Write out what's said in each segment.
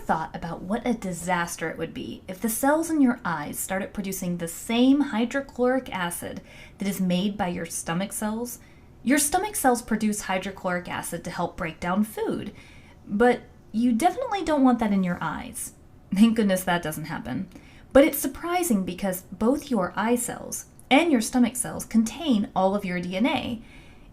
thought about what a disaster it would be if the cells in your eyes started producing the same hydrochloric acid that is made by your stomach cells? Your stomach cells produce hydrochloric acid to help break down food, but you definitely don't want that in your eyes. Thank goodness that doesn't happen. But it's surprising because both your eye cells and your stomach cells contain all of your DNA.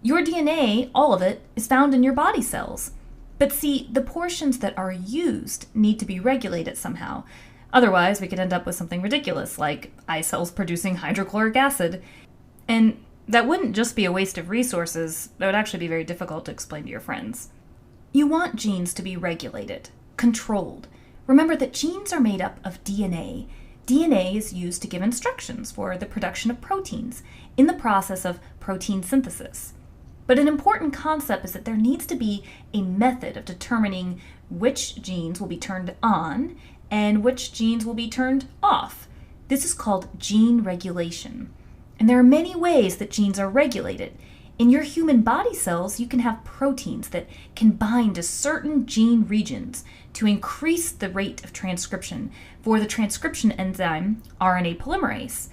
Your DNA, all of it, is found in your body cells. But see, the portions that are used need to be regulated somehow. Otherwise, we could end up with something ridiculous, like eye cells producing hydrochloric acid. And that wouldn't just be a waste of resources, that would actually be very difficult to explain to your friends. You want genes to be regulated, controlled. Remember that genes are made up of DNA. DNA is used to give instructions for the production of proteins in the process of protein synthesis. But an important concept is that there needs to be a method of determining which genes will be turned on and which genes will be turned off. This is called gene regulation. And there are many ways that genes are regulated. In your human body cells, you can have proteins that can bind to certain gene regions to increase the rate of transcription for the transcription enzyme RNA polymerase.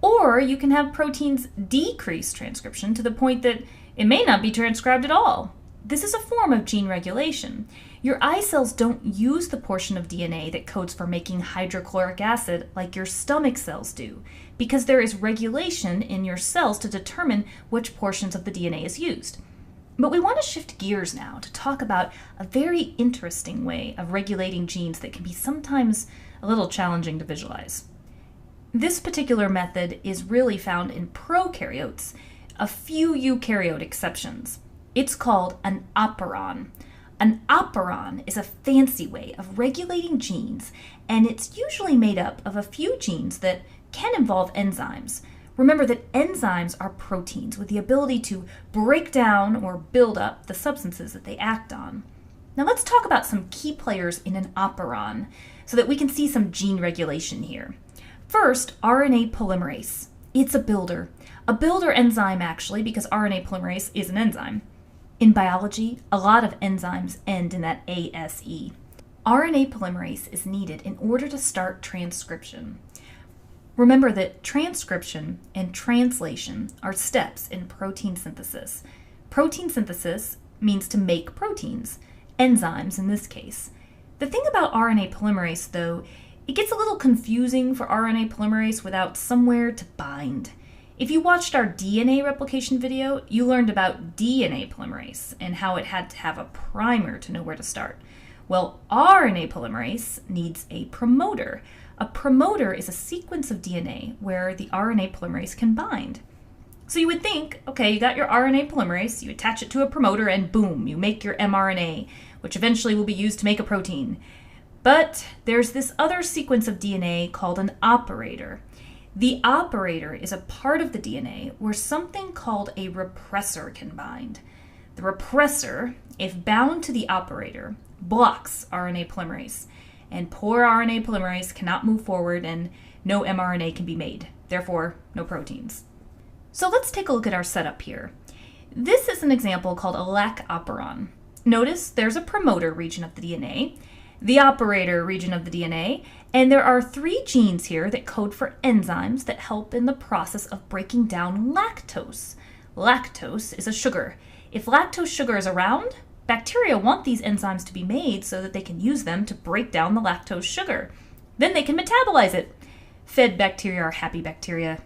Or you can have proteins decrease transcription to the point that it may not be transcribed at all. This is a form of gene regulation. Your eye cells don't use the portion of DNA that codes for making hydrochloric acid like your stomach cells do, because there is regulation in your cells to determine which portions of the DNA is used. But we want to shift gears now to talk about a very interesting way of regulating genes that can be sometimes a little challenging to visualize. This particular method is really found in prokaryotes, a few eukaryote exceptions. It's called an operon. An operon is a fancy way of regulating genes, and it's usually made up of a few genes that can involve enzymes. Remember that enzymes are proteins with the ability to break down or build up the substances that they act on. Now let's talk about some key players in an operon so that we can see some gene regulation here. First, RNA polymerase. It's a builder enzyme actually, because RNA polymerase is an enzyme. In biology, a lot of enzymes end in that ASE. RNA polymerase is needed in order to start transcription. Remember that transcription and translation are steps in protein synthesis. Protein synthesis means to make proteins, enzymes in this case. The thing about RNA polymerase, though, it gets a little confusing for RNA polymerase without somewhere to bind. If you watched our DNA replication video, you learned about DNA polymerase and how it had to have a primer to know where to start. Well, RNA polymerase needs a promoter. A promoter is a sequence of DNA where the RNA polymerase can bind. So you would think, okay, you got your RNA polymerase, you attach it to a promoter, and boom, you make your mRNA, which eventually will be used to make a protein. But there's this other sequence of DNA called an operator. The operator is a part of the DNA where something called a repressor can bind. The repressor, if bound to the operator, blocks RNA polymerase, and poor RNA polymerase cannot move forward and no mRNA can be made, therefore no proteins. So let's take a look at our setup here. This is an example called a lac operon. Notice there's a promoter region of the DNA, the operator region of the DNA, and there are 3 genes here that code for enzymes that help in the process of breaking down lactose. Lactose is a sugar. If lactose sugar is around, bacteria want these enzymes to be made so that they can use them to break down the lactose sugar. Then they can metabolize it. Fed bacteria are happy bacteria.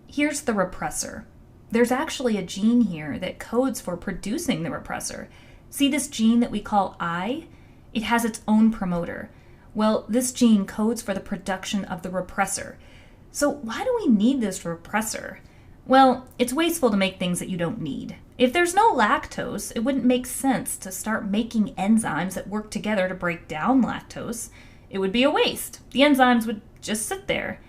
Here's the repressor. There's actually a gene here that codes for producing the repressor. See this gene that we call I? It has its own promoter. Well, this gene codes for the production of the repressor. So why do we need this repressor? Well, it's wasteful to make things that you don't need. If there's no lactose, it wouldn't make sense to start making enzymes that work together to break down lactose. It would be a waste. The enzymes would just sit there.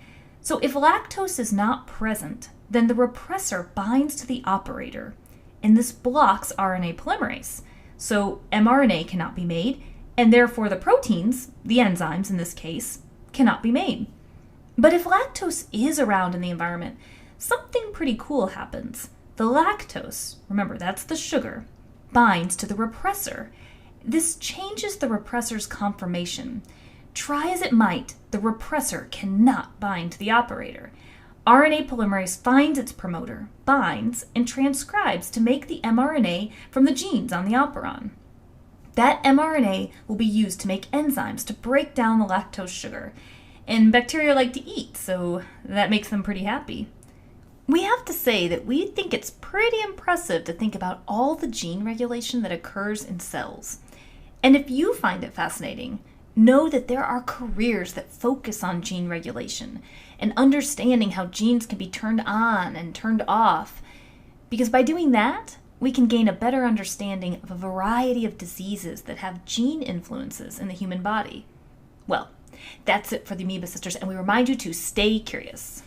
So if lactose is not present, then the repressor binds to the operator, and this blocks RNA polymerase. So mRNA cannot be made, and therefore the proteins, the enzymes in this case, cannot be made. But if lactose is around in the environment, something pretty cool happens. The lactose, remember that's the sugar, binds to the repressor. This changes the repressor's conformation. Try as it might, the repressor cannot bind to the operator. RNA polymerase finds its promoter, binds, and transcribes to make the mRNA from the genes on the operon. That mRNA will be used to make enzymes to break down the lactose sugar, and bacteria like to eat, so that makes them pretty happy. We have to say that we think it's pretty impressive to think about all the gene regulation that occurs in cells. And if you find it fascinating, know that there are careers that focus on gene regulation and understanding how genes can be turned on and turned off. Because by doing that, we can gain a better understanding of a variety of diseases that have gene influences in the human body. Well, that's it for the Amoeba Sisters, and we remind you to stay curious.